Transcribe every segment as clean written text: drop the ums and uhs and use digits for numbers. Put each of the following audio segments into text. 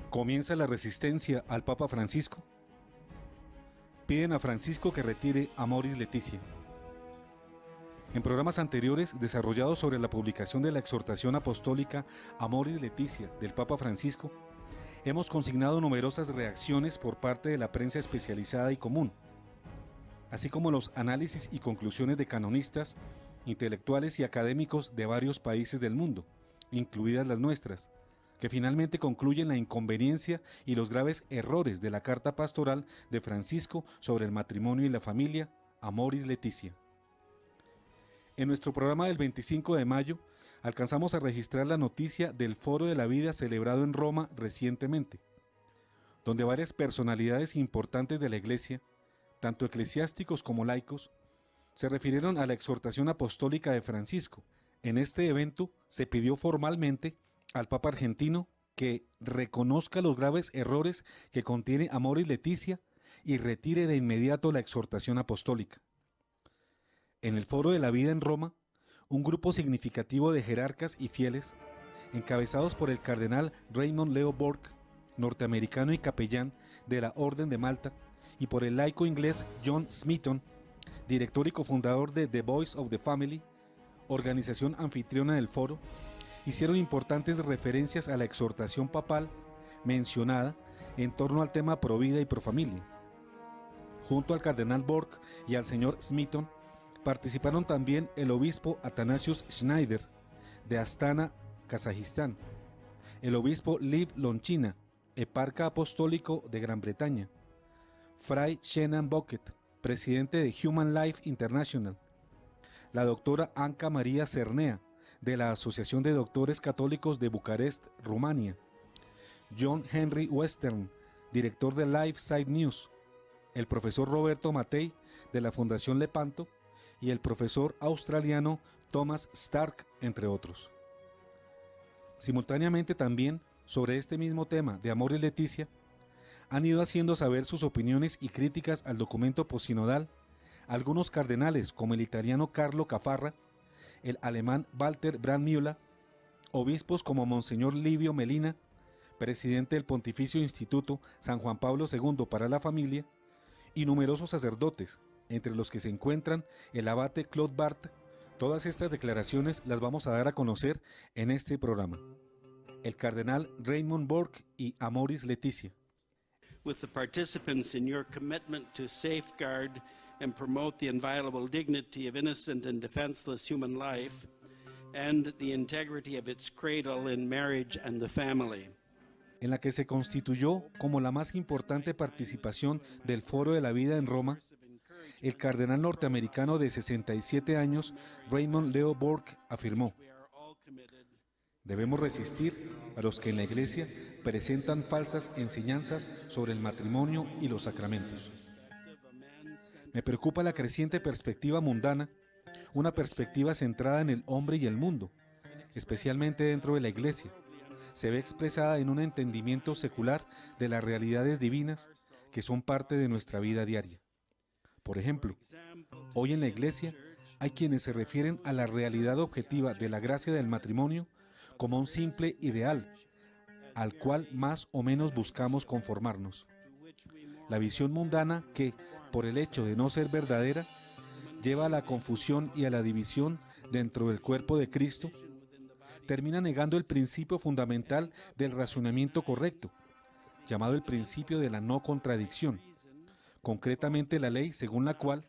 Comienza la resistencia al Papa Francisco. Piden a Francisco que retire Amoris Laetitia. En programas anteriores desarrollados sobre la publicación de la exhortación apostólica Amoris Laetitia del Papa Francisco, hemos consignado numerosas reacciones por parte de la prensa especializada y común, así como los análisis y conclusiones de canonistas, intelectuales y académicos de varios países del mundo, incluidas las nuestras, que finalmente concluyen la inconveniencia y los graves errores de la carta pastoral de Francisco sobre el matrimonio y la familia, Amoris Laetitia. En nuestro programa del 25 de mayo, alcanzamos a registrar la noticia del Foro de la Vida celebrado en Roma recientemente, donde varias personalidades importantes de la Iglesia, tanto eclesiásticos como laicos, se refirieron a la exhortación apostólica de Francisco. En este evento se pidió formalmente al Papa argentino que reconozca los graves errores que contiene Amoris Laetitia y retire de inmediato la exhortación apostólica. En el Foro de la Vida en Roma, un grupo significativo de jerarcas y fieles, encabezados por el cardenal Raymond Leo Burke, norteamericano y capellán de la Orden de Malta, y por el laico inglés John Smeaton, director y cofundador de The Voice of the Family, organización anfitriona del foro, hicieron importantes referencias a la exhortación papal mencionada en torno al tema provida y profamilia. Junto al cardenal Burke y al señor Smeaton, participaron también el obispo Athanasius Schneider, de Astana, Kazajistán, el obispo Liv Lonchina, eparca apostólico de Gran Bretaña, Fray Shenan Bucket, presidente de Human Life International, la doctora Anca María Cernea, de la Asociación de Doctores Católicos de Bucarest, Rumania, John Henry Western, director de Life Side News, el profesor Roberto Matei, de la Fundación Lepanto, y el profesor australiano Thomas Stark, entre otros. Simultáneamente también, sobre este mismo tema de Amoris Laetitia, han ido haciendo saber sus opiniones y críticas al documento posinodal algunos cardenales como el italiano Carlo Caffarra, el alemán Walter Brandmüller, obispos como Monseñor Livio Melina, presidente del Pontificio Instituto San Juan Pablo II para la Familia, y numerosos sacerdotes, entre los que se encuentran el abate Claude Barth. Todas estas declaraciones las vamos a dar a conocer en este programa. El cardenal Raymond Burke y Amoris Laetitia. With the participants in your commitment to safeguard and promote the inviolable dignity of innocent and defenseless human life and the integrity of its cradle in marriage and the family. En la que se constituyó como la más importante participación del Foro de la Vida en Roma, el cardenal norteamericano de 67 años, Raymond Leo Burke, afirmó: debemos resistir a los que en la Iglesia presentan falsas enseñanzas sobre el matrimonio y los sacramentos. Me preocupa la creciente perspectiva mundana, una perspectiva centrada en el hombre y el mundo, especialmente dentro de la Iglesia. Se ve expresada en un entendimiento secular de las realidades divinas que son parte de nuestra vida diaria. Por ejemplo, hoy en la Iglesia hay quienes se refieren a la realidad objetiva de la gracia del matrimonio como un simple ideal, al cual más o menos buscamos conformarnos. La visión mundana que, por el hecho de no ser verdadera, lleva a la confusión y a la división dentro del cuerpo de Cristo, termina negando el principio fundamental del razonamiento correcto, llamado el principio de la no contradicción, concretamente la ley según la cual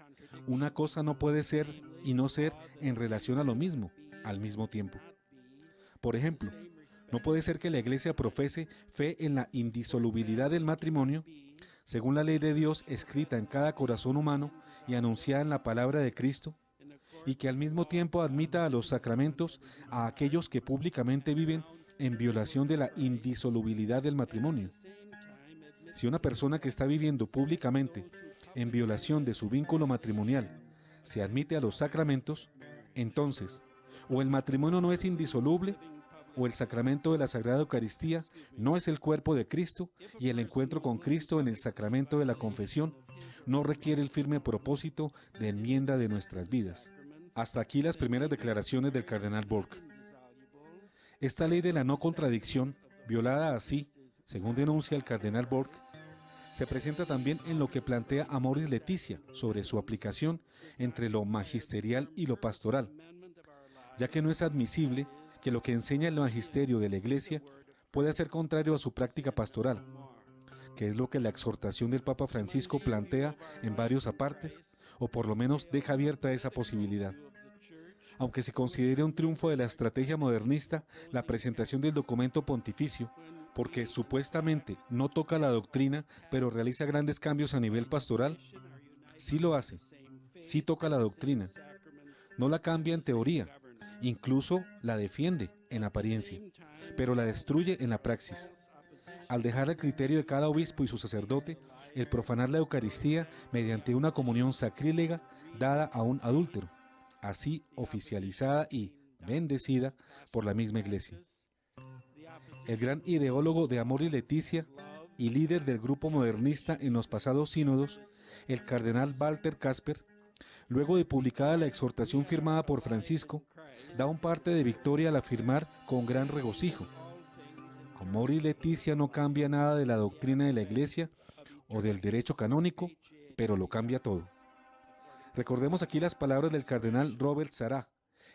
una cosa no puede ser y no ser en relación a lo mismo, al mismo tiempo. Por ejemplo, no puede ser que la Iglesia profese fe en la indisolubilidad del matrimonio, según la ley de Dios escrita en cada corazón humano y anunciada en la palabra de Cristo, y que al mismo tiempo admita a los sacramentos a aquellos que públicamente viven en violación de la indisolubilidad del matrimonio. Si una persona que está viviendo públicamente en violación de su vínculo matrimonial se admite a los sacramentos, entonces, o el matrimonio no es indisoluble, o el sacramento de la Sagrada Eucaristía no es el cuerpo de Cristo, y el encuentro con Cristo en el sacramento de la confesión no requiere el firme propósito de enmienda de nuestras vidas. Hasta aquí las primeras declaraciones del cardenal Burke. Esta ley de la no contradicción, violada así, según denuncia el cardenal Borg, se presenta también en lo que plantea Amoris Laetitia sobre su aplicación entre lo magisterial y lo pastoral, ya que no es admisible que lo que enseña el magisterio de la Iglesia pueda ser contrario a su práctica pastoral, que es lo que la exhortación del Papa Francisco plantea en varios apartes, o por lo menos deja abierta esa posibilidad. Aunque se considere un triunfo de la estrategia modernista la presentación del documento pontificio, porque supuestamente no toca la doctrina, pero realiza grandes cambios a nivel pastoral, sí lo hace, sí toca la doctrina, no la cambia en teoría, incluso la defiende en apariencia, pero la destruye en la praxis. Al dejar al criterio de cada obispo y su sacerdote el profanar la Eucaristía mediante una comunión sacrílega dada a un adúltero, así oficializada y bendecida por la misma Iglesia. El gran ideólogo de Amoris Laetitia y líder del grupo modernista en los pasados sínodos, el cardenal Walter Kasper, luego de publicada la exhortación firmada por Francisco, da un parte de victoria al afirmar con gran regocijo: Amoris Laetitia no cambia nada de la doctrina de la Iglesia o del derecho canónico, pero lo cambia todo. Recordemos aquí las palabras del cardenal Robert Sarah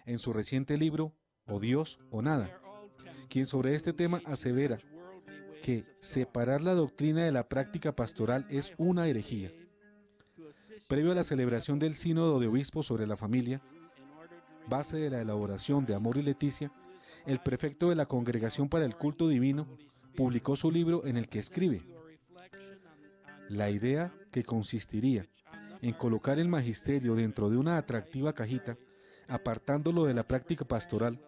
en su reciente libro O Dios o Nada, quien sobre este tema asevera que separar la doctrina de la práctica pastoral es una herejía. Previo a la celebración del Sínodo de Obispos sobre la Familia, base de la elaboración de Amoris Laetitia, el prefecto de la Congregación para el Culto Divino publicó su libro en el que escribe: la idea que consistiría en colocar el magisterio dentro de una atractiva cajita, apartándolo de la práctica pastoral,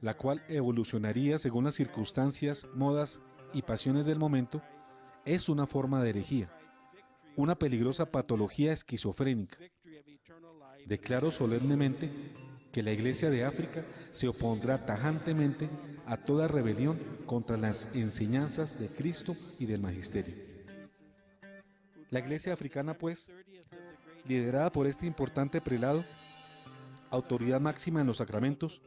la cual evolucionaría según las circunstancias, modas y pasiones del momento, es una forma de herejía, una peligrosa patología esquizofrénica. Declaro solemnemente que la Iglesia de África se opondrá tajantemente a toda rebelión contra las enseñanzas de Cristo y del Magisterio. La Iglesia africana, pues, liderada por este importante prelado, autoridad máxima en los sacramentos,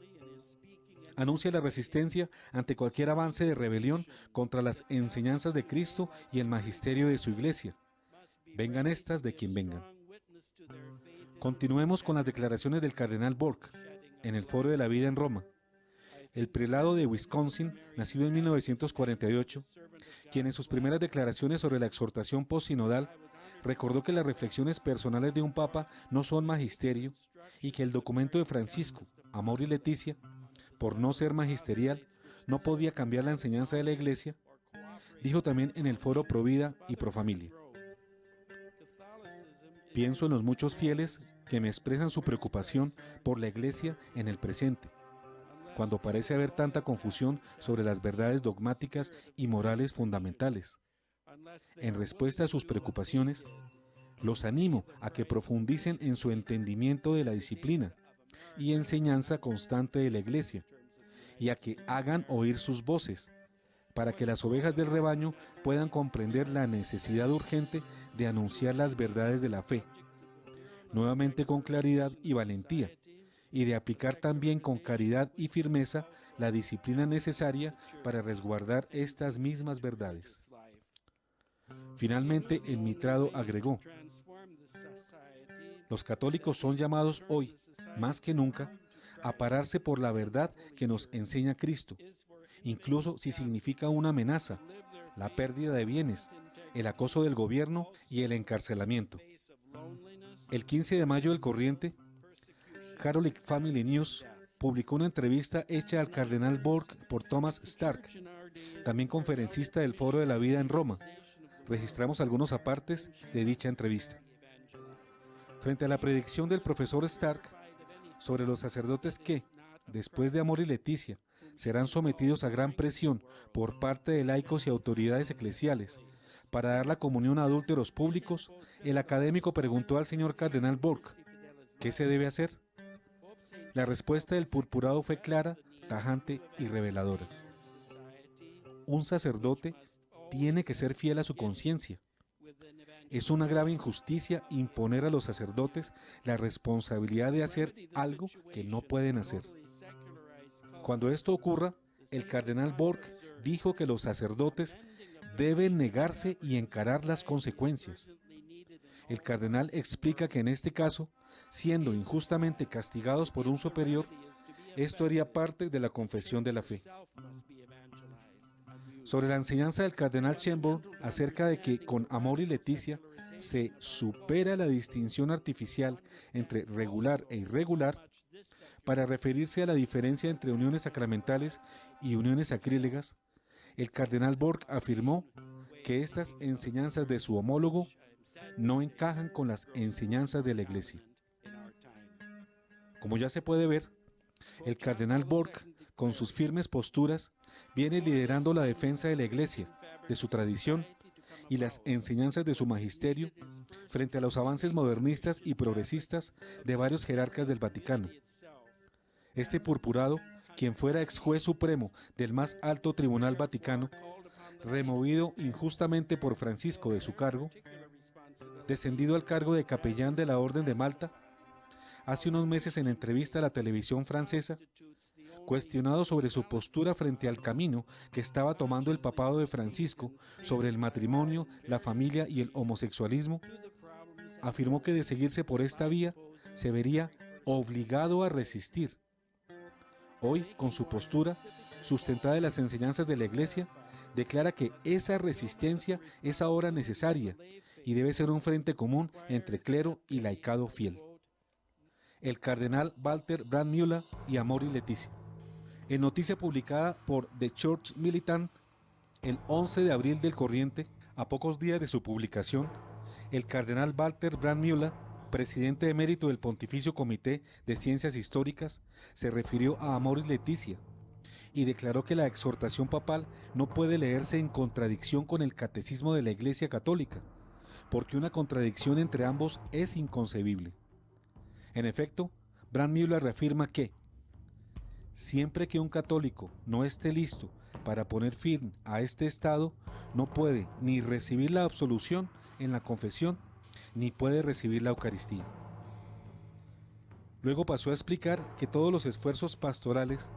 anuncia la resistencia ante cualquier avance de rebelión contra las enseñanzas de Cristo y el magisterio de su Iglesia, vengan estas de quien vengan. Continuemos con las declaraciones del cardenal Borg en el Foro de la Vida en Roma. El prelado de Wisconsin, nacido en 1948, quien en sus primeras declaraciones sobre la exhortación postsinodal recordó que las reflexiones personales de un papa no son magisterio y que el documento de Francisco, Amoris Laetitia, por no ser magisterial, no podía cambiar la enseñanza de la Iglesia, dijo también en el Foro Pro Vida y Pro Familia: pienso en los muchos fieles que me expresan su preocupación por la Iglesia en el presente, cuando parece haber tanta confusión sobre las verdades dogmáticas y morales fundamentales. En respuesta a sus preocupaciones, los animo a que profundicen en su entendimiento de la disciplina y enseñanza constante de la Iglesia, y a que hagan oír sus voces, para que las ovejas del rebaño puedan comprender la necesidad urgente de anunciar las verdades de la fe, nuevamente con claridad y valentía, y de aplicar también con caridad y firmeza la disciplina necesaria para resguardar estas mismas verdades. Finalmente, el mitrado agregó: los católicos son llamados hoy, más que nunca, a pararse por la verdad que nos enseña Cristo, incluso si significa una amenaza, la pérdida de bienes, el acoso del gobierno y el encarcelamiento. El 15 de mayo del corriente, Catholic Family News publicó una entrevista hecha al cardenal Borg por Thomas Stark, también conferencista del Foro de la Vida en Roma. Registramos algunos apartes de dicha entrevista. Frente a la predicción del profesor Stark sobre los sacerdotes que, después de Amoris Laetitia, serán sometidos a gran presión por parte de laicos y autoridades eclesiales para dar la comunión a adúlteros públicos, el académico preguntó al señor cardenal Borg: ¿qué se debe hacer? La respuesta del purpurado fue clara, tajante y reveladora. Un sacerdote tiene que ser fiel a su conciencia. Es una grave injusticia imponer a los sacerdotes la responsabilidad de hacer algo que no pueden hacer. Cuando esto ocurra, el cardenal Borg dijo que los sacerdotes deben negarse y encarar las consecuencias. El cardenal explica que en este caso, siendo injustamente castigados por un superior, esto haría parte de la confesión de la fe. Sobre la enseñanza del cardenal Schönborn acerca de que con amor y leticia se supera la distinción artificial entre regular e irregular, para referirse a la diferencia entre uniones sacramentales y uniones sacrílegas, el cardenal Borg afirmó que estas enseñanzas de su homólogo no encajan con las enseñanzas de la Iglesia. Como ya se puede ver, el cardenal Borg, con sus firmes posturas, viene liderando la defensa de la Iglesia, de su tradición y las enseñanzas de su magisterio frente a los avances modernistas y progresistas de varios jerarcas del Vaticano. Este purpurado, quien fuera ex juez supremo del más alto tribunal vaticano, removido injustamente por Francisco de su cargo, descendido al cargo de capellán de la Orden de Malta, hace unos meses en entrevista a la televisión francesa, cuestionado sobre su postura frente al camino que estaba tomando el papado de Francisco sobre el matrimonio, la familia y el homosexualismo, afirmó que de seguirse por esta vía se vería obligado a resistir. Hoy, con su postura, sustentada en las enseñanzas de la Iglesia, declara que esa resistencia es ahora necesaria y debe ser un frente común entre clero y laicado fiel. El cardenal Walter Brandmüller y Amor y Leticia. En noticia publicada por The Church Militant el 11 de abril del corriente, a pocos días de su publicación, el cardenal Walter Brandmüller, presidente emérito del Pontificio Comité de Ciencias Históricas, se refirió a Amor y Leticia y declaró que la exhortación papal no puede leerse en contradicción con el catecismo de la Iglesia Católica, porque una contradicción entre ambos es inconcebible. En efecto, Brandmüller reafirma que siempre que un católico no esté listo para poner fin a este estado, no puede ni recibir la absolución en la confesión, ni puede recibir la Eucaristía. Luego pasó a explicar que todos los esfuerzos pastorales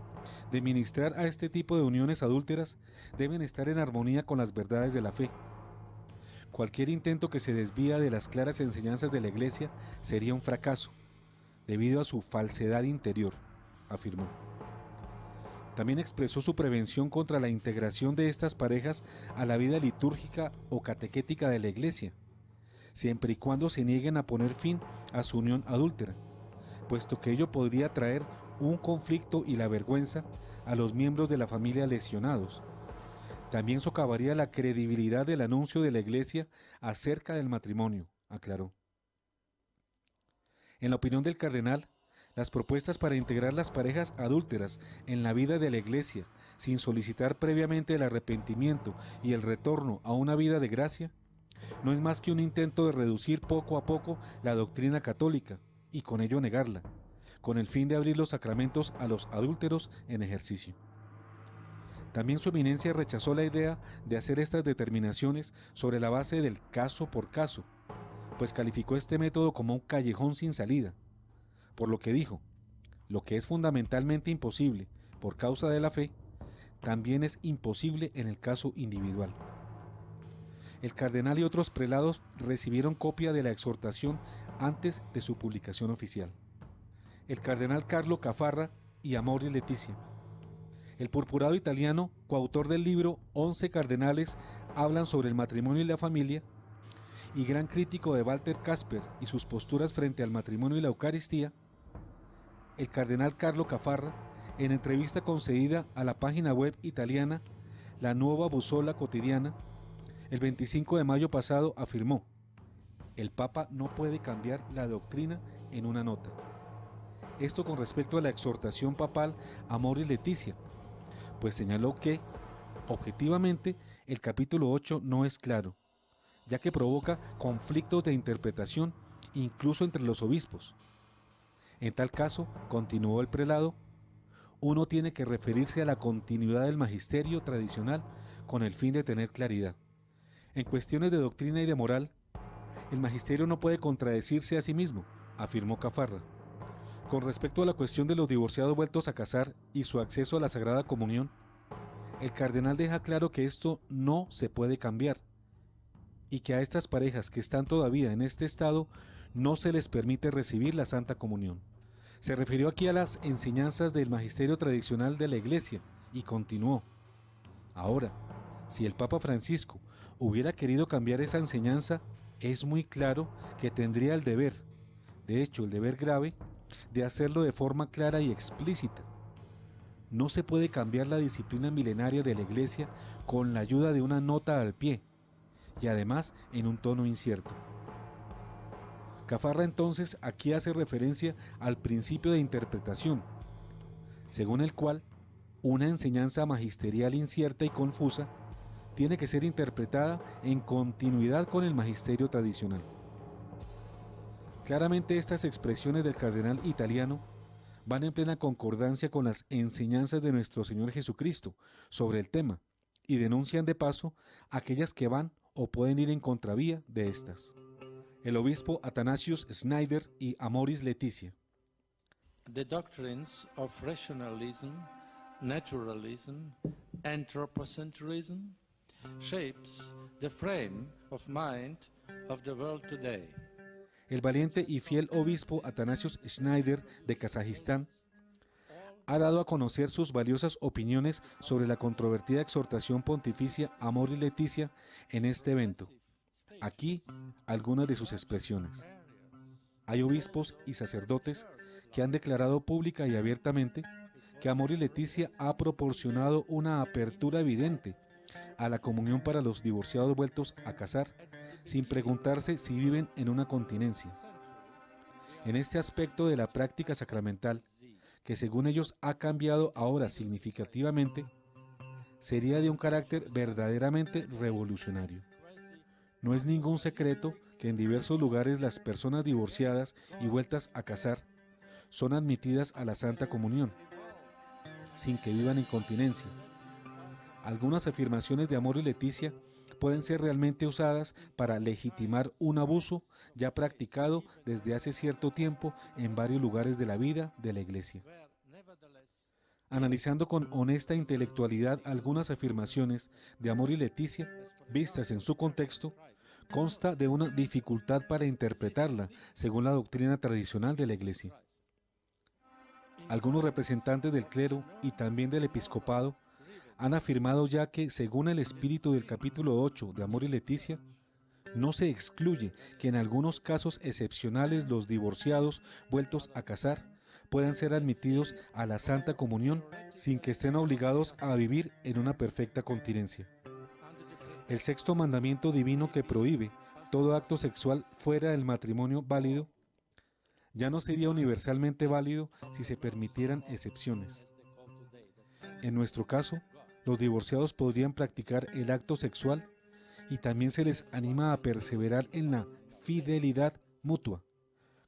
de ministrar a este tipo de uniones adúlteras deben estar en armonía con las verdades de la fe. Cualquier intento que se desvía de las claras enseñanzas de la Iglesia sería un fracaso, debido a su falsedad interior, afirmó. También expresó su prevención contra la integración de estas parejas a la vida litúrgica o catequética de la Iglesia, siempre y cuando se nieguen a poner fin a su unión adúltera, puesto que ello podría traer un conflicto y la vergüenza a los miembros de la familia lesionados. También socavaría la credibilidad del anuncio de la Iglesia acerca del matrimonio, aclaró. En la opinión del cardenal, las propuestas para integrar las parejas adúlteras en la vida de la Iglesia sin solicitar previamente el arrepentimiento y el retorno a una vida de gracia no es más que un intento de reducir poco a poco la doctrina católica y con ello negarla, con el fin de abrir los sacramentos a los adúlteros en ejercicio. También su eminencia rechazó la idea de hacer estas determinaciones sobre la base del caso por caso, pues calificó este método como un callejón sin salida, por lo que dijo, lo que es fundamentalmente imposible por causa de la fe, también es imposible en el caso individual. El cardenal y otros prelados recibieron copia de la exhortación antes de su publicación oficial. El cardenal Carlo Caffarra y Amor y Leticia. El purpurado italiano, coautor del libro 11 cardenales hablan sobre el matrimonio y la familia, y gran crítico de Walter Kasper y sus posturas frente al matrimonio y la Eucaristía, el cardenal Carlo Caffarra, en entrevista concedida a la página web italiana La Nuova Bussola Quotidiana, el 25 de mayo pasado afirmó: el Papa no puede cambiar la doctrina en una nota. Esto con respecto a la exhortación papal Amor y Leticia, pues señaló que, objetivamente, el capítulo 8 no es claro, ya que provoca conflictos de interpretación incluso entre los obispos. En tal caso, continuó el prelado, uno tiene que referirse a la continuidad del magisterio tradicional con el fin de tener claridad. En cuestiones de doctrina y de moral, el magisterio no puede contradecirse a sí mismo, afirmó Caffarra. Con respecto a la cuestión de los divorciados vueltos a casar y su acceso a la Sagrada Comunión, el cardenal deja claro que esto no se puede cambiar y que a estas parejas que están todavía en este estado no se les permite recibir la Santa Comunión. Se refirió aquí a las enseñanzas del magisterio tradicional de la Iglesia y continuó: ahora, si el Papa Francisco hubiera querido cambiar esa enseñanza, es muy claro que tendría el deber, de hecho el deber grave, de hacerlo de forma clara y explícita. No se puede cambiar la disciplina milenaria de la Iglesia con la ayuda de una nota al pie, y además en un tono incierto. Cafarra entonces aquí hace referencia al principio de interpretación, según el cual una enseñanza magisterial incierta y confusa tiene que ser interpretada en continuidad con el magisterio tradicional. Claramente estas expresiones del cardenal italiano van en plena concordancia con las enseñanzas de nuestro Señor Jesucristo sobre el tema y denuncian de paso aquellas que van o pueden ir en contravía de estas. El obispo Athanasius Schneider y Amoris Laetitia. The doctrines of rationalism, naturalism, anthropocentrism shapes the frame of mind of the world today. El valiente y fiel obispo Athanasius Schneider de Kazajistán ha dado a conocer sus valiosas opiniones sobre la controvertida exhortación pontificia Amoris Laetitia en este evento. Aquí algunas de sus expresiones. Hay obispos y sacerdotes que han declarado pública y abiertamente que Amoris Laetitia ha proporcionado una apertura evidente a la comunión para los divorciados vueltos a casar, sin preguntarse si viven en una continencia. En este aspecto de la práctica sacramental, que según ellos ha cambiado ahora significativamente, sería de un carácter verdaderamente revolucionario. No es ningún secreto que en diversos lugares las personas divorciadas y vueltas a casar son admitidas a la Santa Comunión, sin que vivan en continencia. Algunas afirmaciones de Amoris Laetitia pueden ser realmente usadas para legitimar un abuso ya practicado desde hace cierto tiempo en varios lugares de la vida de la Iglesia. Analizando con honesta intelectualidad algunas afirmaciones de Amoris Laetitia, vistas en su contexto, consta de una dificultad para interpretarla según la doctrina tradicional de la Iglesia. Algunos representantes del clero y también del episcopado han afirmado ya que, según el espíritu del capítulo 8 de Amoris Laetitia, no se excluye que en algunos casos excepcionales los divorciados vueltos a casar puedan ser admitidos a la Santa Comunión sin que estén obligados a vivir en una perfecta continencia. El sexto mandamiento divino que prohíbe todo acto sexual fuera del matrimonio válido ya no sería universalmente válido si se permitieran excepciones. En nuestro caso, los divorciados podrían practicar el acto sexual y también se les anima a perseverar en la fidelidad mutua.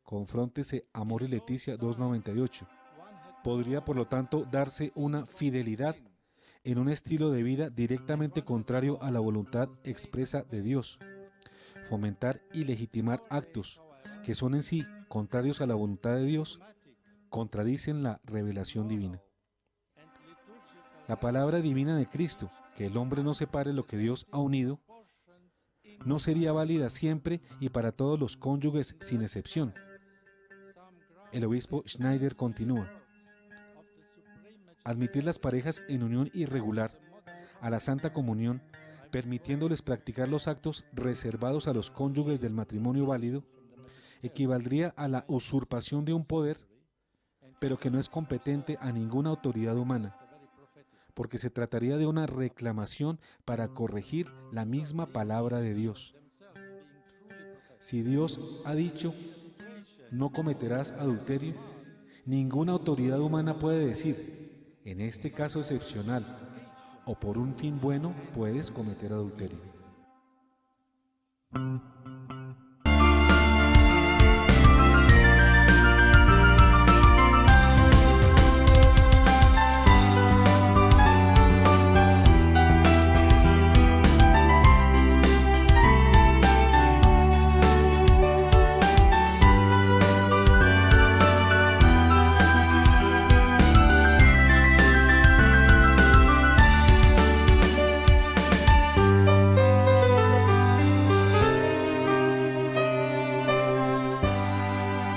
Confróntese Amoris Laetitia 298. Podría, por lo tanto, darse una fidelidad en un estilo de vida directamente contrario a la voluntad expresa de Dios. Fomentar y legitimar actos que son en sí contrarios a la voluntad de Dios contradicen la revelación divina. La palabra divina de Cristo, que el hombre no separe lo que Dios ha unido, no sería válida siempre y para todos los cónyuges sin excepción. El obispo Schneider continúa: admitir las parejas en unión irregular a la Santa Comunión, permitiéndoles practicar los actos reservados a los cónyuges del matrimonio válido, equivaldría a la usurpación de un poder, pero que no es competente a ninguna autoridad humana, porque se trataría de una reclamación para corregir la misma palabra de Dios. Si Dios ha dicho, no cometerás adulterio, ninguna autoridad humana puede decir, en este caso excepcional, o por un fin bueno, puedes cometer adulterio.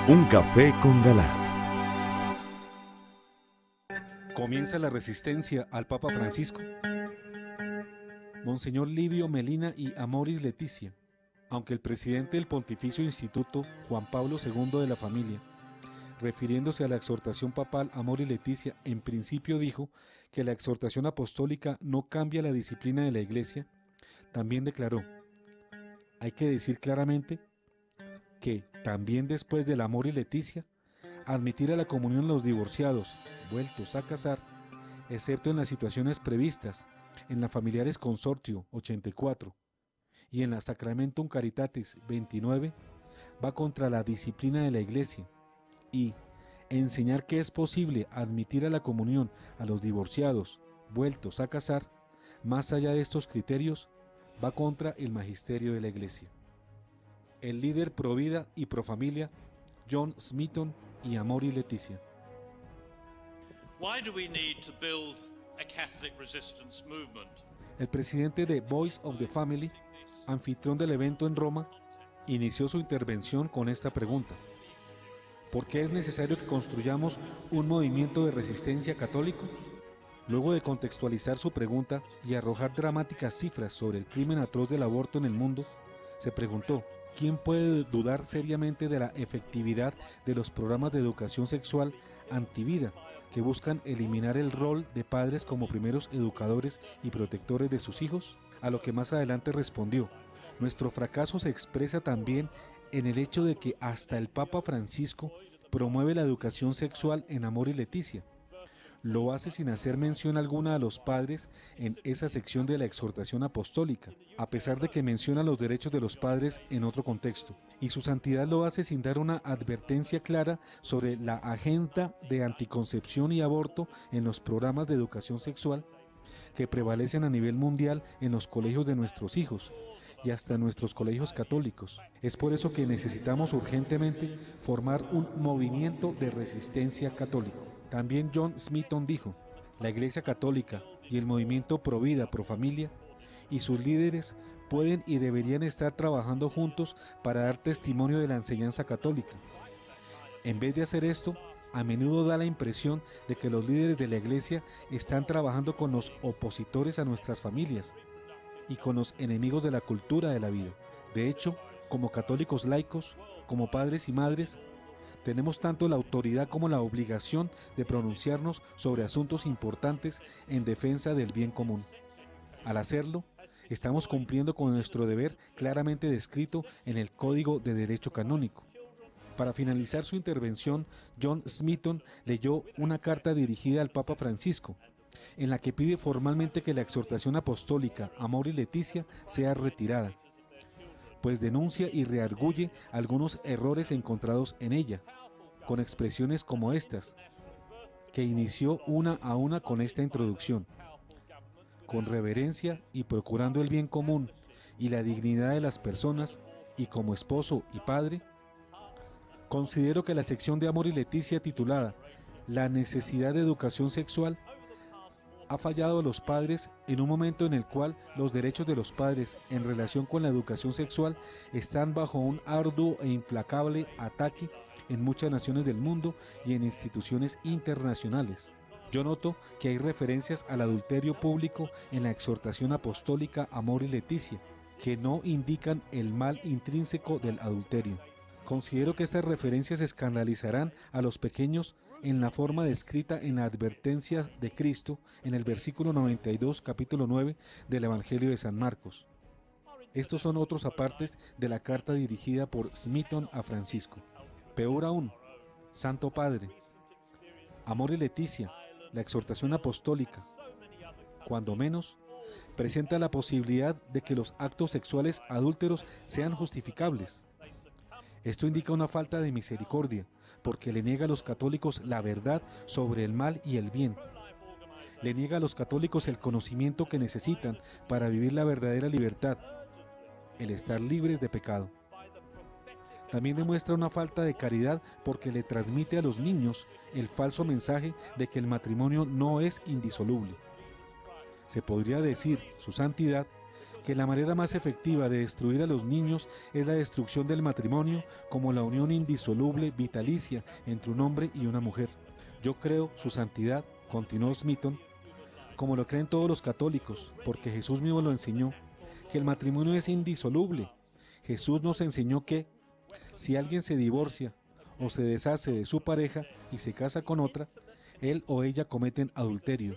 Un café con Galat. Comienza la resistencia al Papa Francisco. Monseñor Livio Melina y Amoris Laetitia, aunque el presidente del Pontificio Instituto Juan Pablo II de la Familia, refiriéndose a la exhortación papal Amoris Laetitia, en principio dijo que la exhortación apostólica no cambia la disciplina de la Iglesia, también declaró: hay que decir claramente que, también después del Amoris Laetitia, admitir a la comunión los divorciados, vueltos a casar, excepto en las situaciones previstas en la Familiares Consortio 84 y en la Sacramentum Caritatis 29, va contra la disciplina de la Iglesia, y enseñar que es posible admitir a la comunión a los divorciados, vueltos a casar, más allá de estos criterios, va contra el magisterio de la Iglesia. El líder pro vida y pro familia, John Smeaton y Amoris Laetitia. Why do we need to build a Catholic resistance movement? El presidente de Voice of the Family, anfitrión del evento en Roma, inició su intervención con esta pregunta: ¿por qué es necesario que construyamos un movimiento de resistencia católico? Luego de contextualizar su pregunta y arrojar dramáticas cifras sobre el crimen atroz del aborto en el mundo, se preguntó: ¿quién puede dudar seriamente de la efectividad de los programas de educación sexual antivida que buscan eliminar el rol de padres como primeros educadores y protectores de sus hijos? A lo que más adelante respondió: nuestro fracaso se expresa también en el hecho de que hasta el Papa Francisco promueve la educación sexual en Amoris Laetitia. Lo hace sin hacer mención alguna a los padres en esa sección de la exhortación apostólica, a pesar de que menciona los derechos de los padres en otro contexto, y su santidad lo hace sin dar una advertencia clara sobre la agenda de anticoncepción y aborto en los programas de educación sexual que prevalecen a nivel mundial en los colegios de nuestros hijos y hasta en nuestros colegios católicos. Es por eso que necesitamos urgentemente formar un movimiento de resistencia católico. También John Smeaton dijo: la Iglesia Católica y el movimiento Pro Vida, Pro Familia y sus líderes pueden y deberían estar trabajando juntos para dar testimonio de la enseñanza católica. En vez de hacer esto, a menudo da la impresión de que los líderes de la Iglesia están trabajando con los opositores a nuestras familias y con los enemigos de la cultura de la vida. De hecho, como católicos laicos, como padres y madres, tenemos tanto la autoridad como la obligación de pronunciarnos sobre asuntos importantes en defensa del bien común. Al hacerlo, estamos cumpliendo con nuestro deber claramente descrito en el Código de Derecho Canónico. Para finalizar su intervención, John Smeaton leyó una carta dirigida al Papa Francisco, en la que pide formalmente que la exhortación apostólica Amoris Laetitia sea retirada, pues denuncia y reargulle algunos errores encontrados en ella, con expresiones como estas, que inició una a una con esta introducción: con reverencia y procurando el bien común y la dignidad de las personas, y como esposo y padre, considero que la sección de Amoris Laetitia titulada La necesidad de educación sexual ha fallado a los padres en un momento en el cual los derechos de los padres en relación con la educación sexual están bajo un arduo e implacable ataque en muchas naciones del mundo y en instituciones internacionales. Yo noto que hay referencias al adulterio público en la exhortación apostólica Amoris Laetitia, que no indican el mal intrínseco del adulterio. Considero que estas referencias escandalizarán a los pequeños en la forma descrita en la advertencia de Cristo en el versículo 92, capítulo 9 del Evangelio de San Marcos. Estos son otros apartes de la carta dirigida por Smeaton a Francisco. Peor aún, Santo Padre, Amoris Laetitia, la exhortación apostólica, cuando menos, presenta la posibilidad de que los actos sexuales adúlteros sean justificables. Esto indica una falta de misericordia, porque le niega a los católicos la verdad sobre el mal y el bien. Le niega a los católicos el conocimiento que necesitan para vivir la verdadera libertad, el estar libres de pecado. También demuestra una falta de caridad porque le transmite a los niños el falso mensaje de que el matrimonio no es indisoluble. Se podría decir, su santidad, que la manera más efectiva de destruir a los niños es la destrucción del matrimonio como la unión indisoluble, vitalicia entre un hombre y una mujer. Yo creo su santidad, continuó Smithson, como lo creen todos los católicos, porque Jesús mismo lo enseñó, que el matrimonio es indisoluble. Jesús nos enseñó que, si alguien se divorcia o se deshace de su pareja y se casa con otra, él o ella cometen adulterio,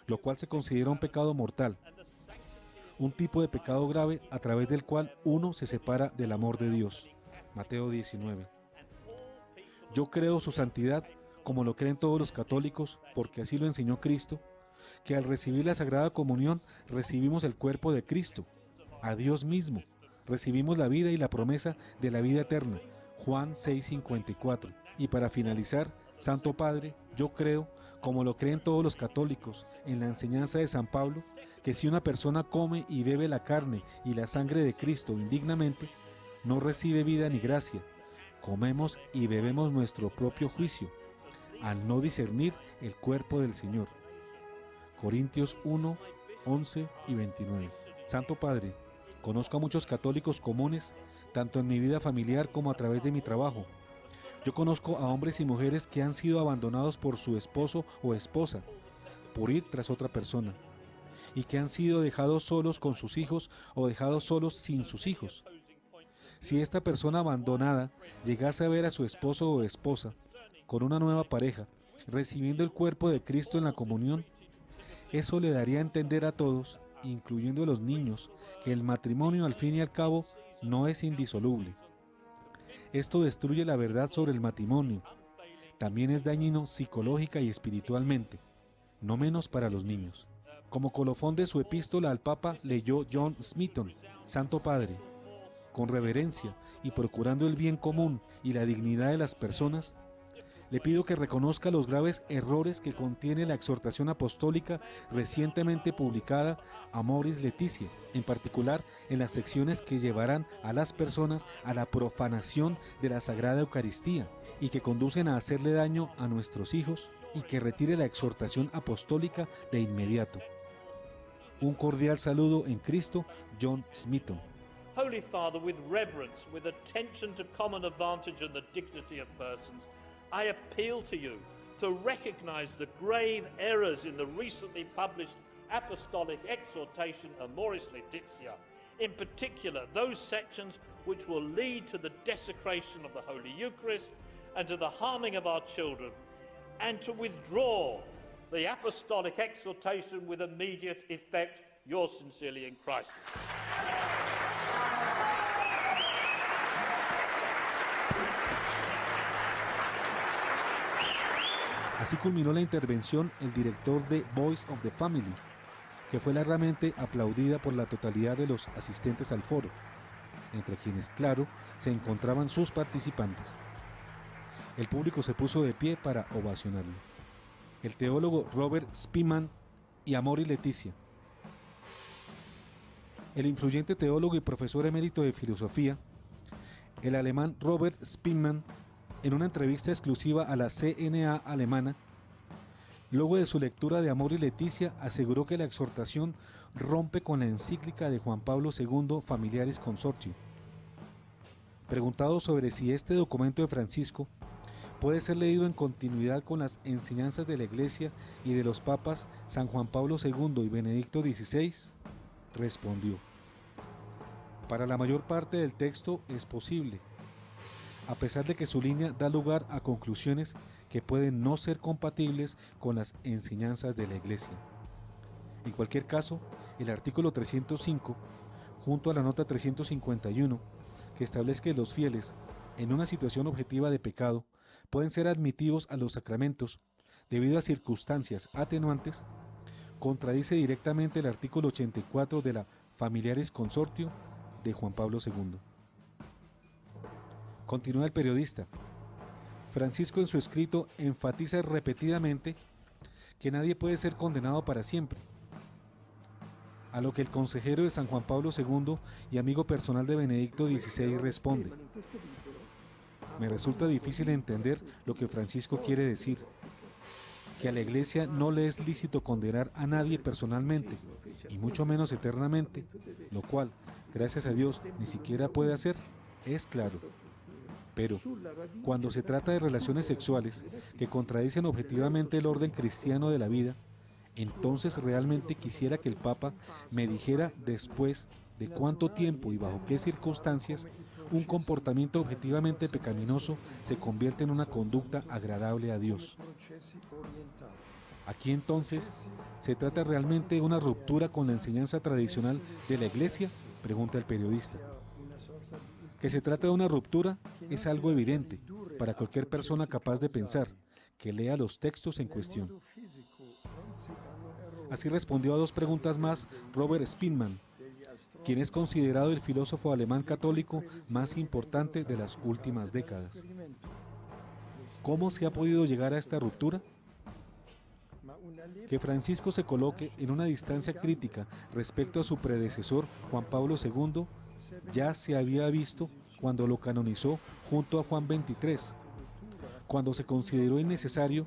lo cual se considera un pecado mortal, un tipo de pecado grave a través del cual uno se separa del amor de Dios. Mateo 19. Yo creo su santidad, como lo creen todos los católicos, porque así lo enseñó Cristo, que al recibir la Sagrada Comunión recibimos el cuerpo de Cristo, a Dios mismo, recibimos la vida y la promesa de la vida eterna, Juan 6:54. Y para finalizar, Santo Padre, yo creo, como lo creen todos los católicos, en la enseñanza de San Pablo, que si una persona come y bebe la carne y la sangre de Cristo indignamente, no recibe vida ni gracia. Comemos y bebemos nuestro propio juicio, al no discernir el cuerpo del Señor. Corintios 1, 11 y 29. Santo Padre, conozco a muchos católicos comunes, tanto en mi vida familiar como a través de mi trabajo. Yo conozco a hombres y mujeres que han sido abandonados por su esposo o esposa, por ir tras otra persona, y que han sido dejados solos con sus hijos o dejados solos sin sus hijos. Si esta persona abandonada llegase a ver a su esposo o esposa con una nueva pareja, recibiendo el cuerpo de Cristo en la comunión, eso le daría a entender a todos, incluyendo a los niños, que el matrimonio al fin y al cabo no es indisoluble. Esto destruye la verdad sobre el matrimonio. También es dañino psicológica y espiritualmente, no menos para los niños. Como colofón de su epístola al Papa leyó John Smithson: Santo Padre, con reverencia y procurando el bien común y la dignidad de las personas, le pido que reconozca los graves errores que contiene la exhortación apostólica recientemente publicada Amoris Laetitia, en particular en las secciones que llevarán a las personas a la profanación de la Sagrada Eucaristía y que conducen a hacerle daño a nuestros hijos, y que retire la exhortación apostólica de inmediato. Un cordial saludo en Cristo, John Smithson. Holy Father, with reverence, with attention to common advantage and the dignity of persons, I appeal to you to recognize the grave errors in the recently published apostolic exhortation Amoris Laetitia, in particular those sections which will lead to the desecration of the Holy Eucharist and to the harming of our children, and to withdraw the apostolic exhortation with immediate effect. Yours sincerely in Christ. Así culminó la intervención el director de Voice of the Family, que fue largamente aplaudida por la totalidad de los asistentes al foro, entre quienes, claro, se encontraban sus participantes. El público se puso de pie para ovacionarlo. El teólogo Robert Spielmann y Amoris Laetitia. El influyente teólogo y profesor emérito de filosofía, el alemán Robert Spielmann, en una entrevista exclusiva a la CNA alemana, luego de su lectura de Amoris Laetitia, aseguró que la exhortación rompe con la encíclica de Juan Pablo II, Familiaris Consortio. Preguntado sobre si este documento de Francisco puede ser leído en continuidad con las enseñanzas de la Iglesia y de los papas San Juan Pablo II y Benedicto XVI, respondió: para la mayor parte del texto es posible, a pesar de que su línea da lugar a conclusiones que pueden no ser compatibles con las enseñanzas de la Iglesia. En cualquier caso, el artículo 305, junto a la nota 351, que establece que los fieles, en una situación objetiva de pecado, pueden ser admitidos a los sacramentos debido a circunstancias atenuantes, contradice directamente el artículo 84 de la Familiaris Consortio de Juan Pablo II. Continúa el periodista. Francisco en su escrito enfatiza repetidamente que nadie puede ser condenado para siempre, a lo que el consejero de San Juan Pablo II y amigo personal de Benedicto XVI responde: me resulta difícil entender lo que Francisco quiere decir. que a la Iglesia no le es lícito condenar a nadie personalmente, y mucho menos eternamente, lo cual, gracias a Dios, ni siquiera puede hacer, es claro. Pero, cuando se trata de relaciones sexuales que contradicen objetivamente el orden cristiano de la vida, entonces realmente quisiera que el Papa me dijera después de cuánto tiempo y bajo qué circunstancias un comportamiento objetivamente pecaminoso se convierte en una conducta agradable a Dios. Aquí entonces, ¿se trata realmente de una ruptura con la enseñanza tradicional de la Iglesia?, pregunta el periodista. Que se trata de una ruptura es algo evidente para cualquier persona capaz de pensar, que lea los textos en cuestión. Así respondió a dos preguntas más Robert Spinman, quien es considerado el filósofo alemán católico más importante de las últimas décadas. ¿Cómo se ha podido llegar a esta ruptura? Que Francisco se coloque en una distancia crítica respecto a su predecesor Juan Pablo II ya se había visto cuando lo canonizó junto a Juan XXIII, cuando se consideró innecesario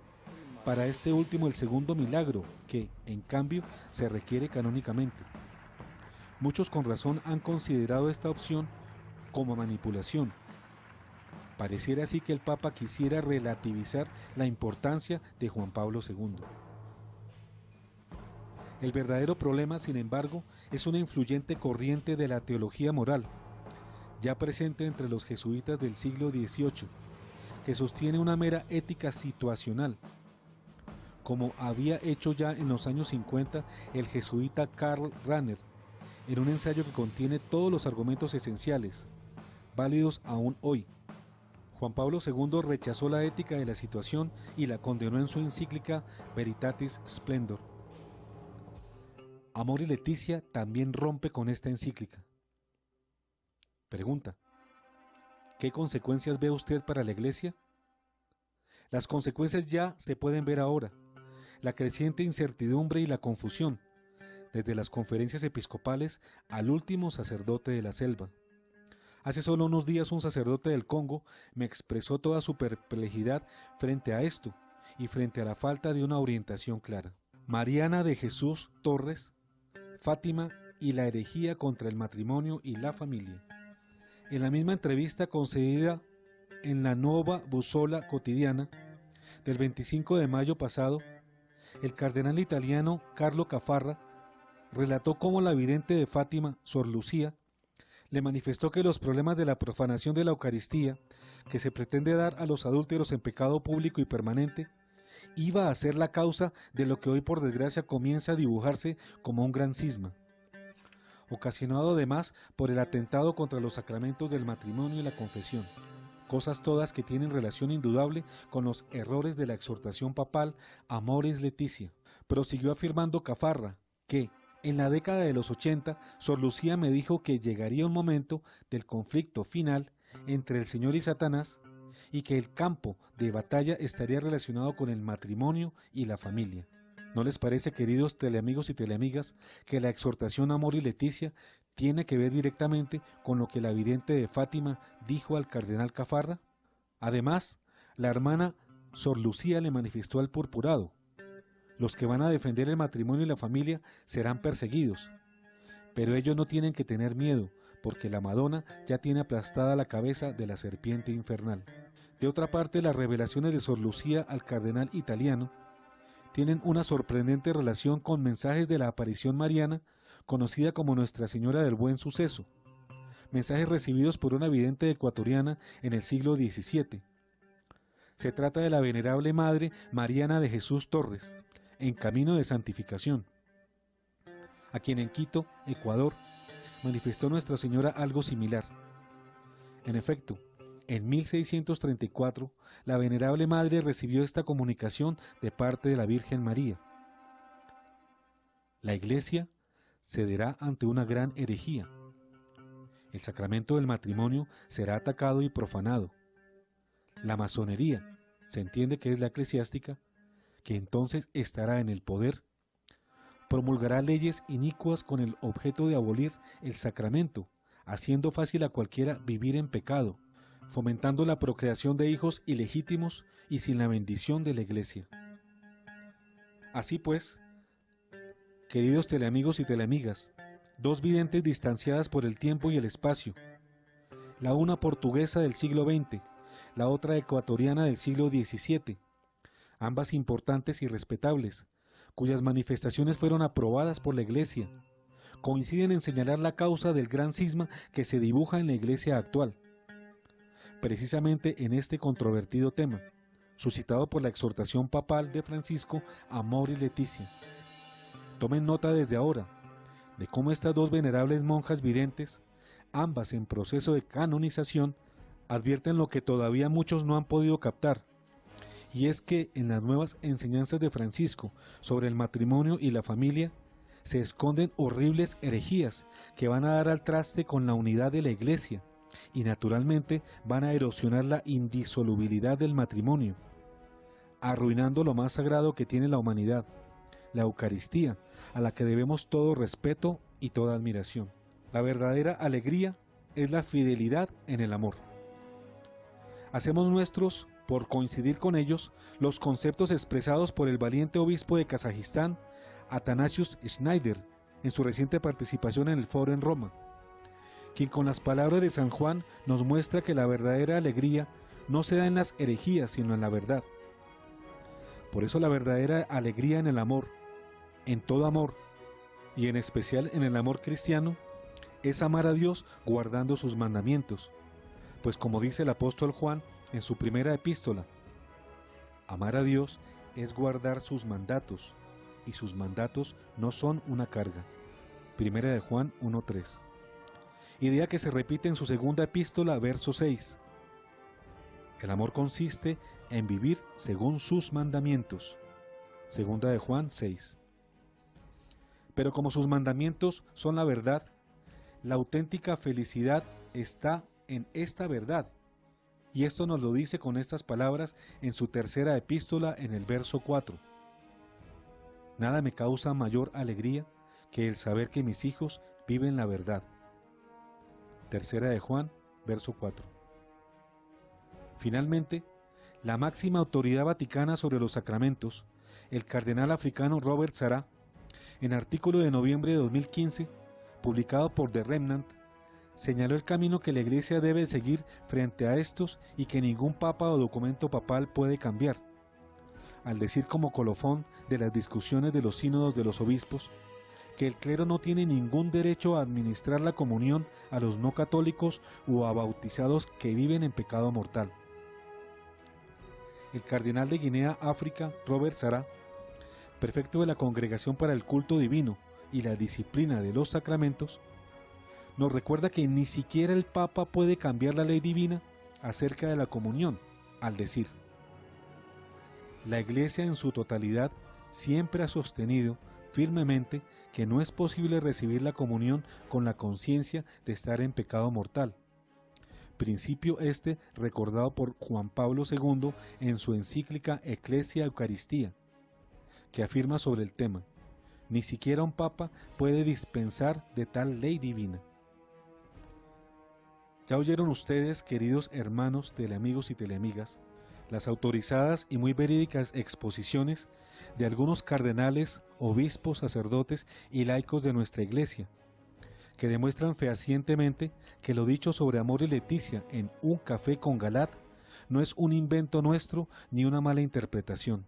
para este último el segundo milagro que, en cambio, se requiere canónicamente. Muchos con razón han considerado esta opción como manipulación. Pareciera así que el Papa quisiera relativizar la importancia de Juan Pablo II. El verdadero problema, sin embargo, es una influyente corriente de la teología moral, ya presente entre los jesuitas del siglo XVIII, que sostiene una mera ética situacional, como había hecho ya en los años 50 el jesuita Karl Rahner, en un ensayo que contiene todos los argumentos esenciales, válidos aún hoy. Juan Pablo II rechazó la ética de la situación y la condenó en su encíclica Veritatis Splendor. Amoris Laetitia también rompe con esta encíclica. Pregunta: ¿qué consecuencias ve usted para la Iglesia? Las consecuencias ya se pueden ver ahora. La creciente incertidumbre y la confusión, desde las conferencias episcopales al último sacerdote de la selva. Hace solo unos días un sacerdote del Congo me expresó toda su perplejidad frente a esto y frente a la falta de una orientación clara. Mariana de Jesús Torres, Fátima y la herejía contra el matrimonio y la familia. En la misma entrevista concedida en la Nuova Bussola Quotidiana del 25 de mayo pasado, el cardenal italiano Carlo Caffarra relató cómo la vidente de Fátima, Sor Lucía, le manifestó que los problemas de la profanación de la Eucaristía, que se pretende dar a los adúlteros en pecado público y permanente, iba a ser la causa de lo que hoy por desgracia comienza a dibujarse como un gran cisma, ocasionado además por el atentado contra los sacramentos del matrimonio y la confesión, cosas todas que tienen relación indudable con los errores de la exhortación papal Amoris Laetitia. Prosiguió afirmando Caffarra que, en la década de los 80, Sor Lucía me dijo que llegaría un momento del conflicto final entre el Señor y Satanás y que el campo de batalla estaría relacionado con el matrimonio y la familia. ¿No les parece, queridos teleamigos y teleamigas, que la exhortación Amoris Laetitia tiene que ver directamente con lo que la vidente de Fátima dijo al cardenal Caffarra? Además, la hermana Sor Lucía le manifestó al purpurado: los que van a defender el matrimonio y la familia serán perseguidos, pero ellos no tienen que tener miedo, porque la Madonna ya tiene aplastada la cabeza de la serpiente infernal. De otra parte, las revelaciones de Sor Lucía al cardenal italiano tienen una sorprendente relación con mensajes de la aparición mariana, conocida como Nuestra Señora del Buen Suceso, mensajes recibidos por una vidente ecuatoriana en el siglo XVII. Se trata de la venerable Madre Mariana de Jesús Torres, en camino de santificación, a quien en Quito, Ecuador, manifestó Nuestra Señora algo similar. En efecto, en 1634, la venerable Madre recibió esta comunicación de parte de la Virgen María: la Iglesia cederá ante una gran herejía. El sacramento del matrimonio será atacado y profanado. La masonería, se entiende que es la eclesiástica, que entonces estará en el poder, promulgará leyes inicuas con el objeto de abolir el sacramento, haciendo fácil a cualquiera vivir en pecado, fomentando la procreación de hijos ilegítimos y sin la bendición de la Iglesia. Así pues, queridos teleamigos y teleamigas, dos videntes distanciadas por el tiempo y el espacio, la una portuguesa del siglo XX, la otra ecuatoriana del siglo XVII, ambas importantes y respetables, cuyas manifestaciones fueron aprobadas por la Iglesia, coinciden en señalar la causa del gran cisma que se dibuja en la Iglesia actual, precisamente en este controvertido tema, suscitado por la exhortación papal de Francisco Amoris Laetitia. Tomen nota desde ahora de cómo estas dos venerables monjas videntes, ambas en proceso de canonización, advierten lo que todavía muchos no han podido captar, y es que en las nuevas enseñanzas de Francisco sobre el matrimonio y la familia se esconden horribles herejías que van a dar al traste con la unidad de la Iglesia y naturalmente van a erosionar la indisolubilidad del matrimonio, arruinando lo más sagrado que tiene la humanidad, la Eucaristía, a la que debemos todo respeto y toda admiración. La verdadera alegría es la fidelidad en el amor. Hacemos nuestros, por coincidir con ellos, los conceptos expresados por el valiente obispo de Kazajistán, Athanasius Schneider, en su reciente participación en el foro en Roma, quien con las palabras de San Juan nos muestra que la verdadera alegría no se da en las herejías, sino en la verdad. Por eso la verdadera alegría en el amor, en todo amor, y en especial en el amor cristiano, es amar a Dios guardando sus mandamientos, pues como dice el apóstol Juan en su primera epístola, amar a Dios es guardar sus mandatos, y sus mandatos no son una carga. Primera de Juan 1:3. Idea que se repite en su segunda epístola, verso 6. El amor consiste en vivir según sus mandamientos. Segunda de Juan 6. Pero como sus mandamientos son la verdad, la auténtica felicidad está en esta verdad. Y esto nos lo dice con estas palabras en su tercera epístola en el verso 4. Nada me causa mayor alegría que el saber que mis hijos viven la verdad. Tercera de Juan, verso 4. Finalmente, la máxima autoridad vaticana sobre los sacramentos, el cardenal africano Robert Sarah, en artículo de noviembre de 2015, publicado por The Remnant, señaló el camino que la Iglesia debe seguir frente a estos y que ningún papa o documento papal puede cambiar, al decir como colofón de las discusiones de los sínodos de los obispos, que el clero no tiene ningún derecho a administrar la comunión a los no católicos o a bautizados que viven en pecado mortal. El cardenal de Guinea, África, Robert Sarah, prefecto de la Congregación para el Culto Divino y la Disciplina de los Sacramentos, nos recuerda que ni siquiera el Papa puede cambiar la ley divina acerca de la comunión, al decir: la Iglesia en su totalidad siempre ha sostenido firmemente que no es posible recibir la comunión con la conciencia de estar en pecado mortal. Principio este recordado por Juan Pablo II en su encíclica Ecclesia Eucaristía, que afirma sobre el tema: ni siquiera un papa puede dispensar de tal ley divina. Ya oyeron ustedes, queridos hermanos teleamigos y teleamigas, las autorizadas y muy verídicas exposiciones de algunos cardenales, obispos, sacerdotes y laicos de nuestra Iglesia, que demuestran fehacientemente que lo dicho sobre Amoris Laetitia en Un café con Galat no es un invento nuestro ni una mala interpretación.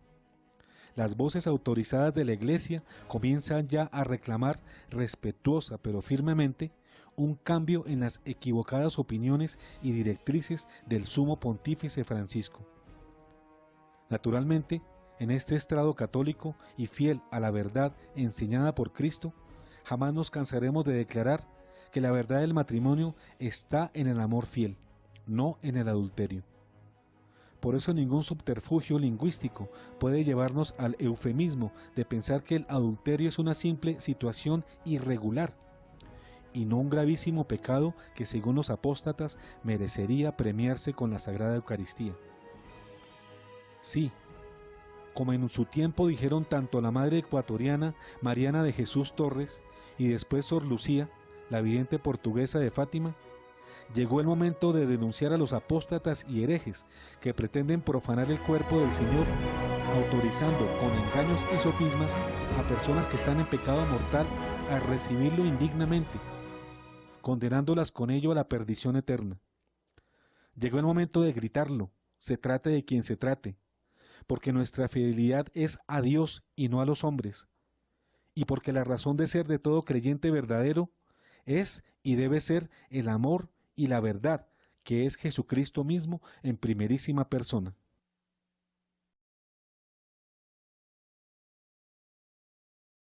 Las voces autorizadas de la Iglesia comienzan ya a reclamar respetuosa pero firmemente un cambio en las equivocadas opiniones y directrices del Sumo Pontífice Francisco. Naturalmente, en este estrado católico y fiel a la verdad enseñada por Cristo, jamás nos cansaremos de declarar que la verdad del matrimonio está en el amor fiel, no en el adulterio. Por eso ningún subterfugio lingüístico puede llevarnos al eufemismo de pensar que el adulterio es una simple situación irregular y no un gravísimo pecado que, según los apóstatas, merecería premiarse con la Sagrada Eucaristía. Sí, como en su tiempo dijeron tanto la madre ecuatoriana Mariana de Jesús Torres y después Sor Lucía, la vidente portuguesa de Fátima, Llegó el momento de denunciar a los apóstatas y herejes que pretenden profanar el cuerpo del Señor, autorizando con engaños y sofismas a personas que están en pecado mortal a recibirlo indignamente, condenándolas con ello a la perdición eterna. Llegó el momento de gritarlo, se trate de quien se trate, porque nuestra fidelidad es a Dios y no a los hombres, y porque la razón de ser de todo creyente verdadero es y debe ser el amor y la verdad, que es Jesucristo mismo en primerísima persona.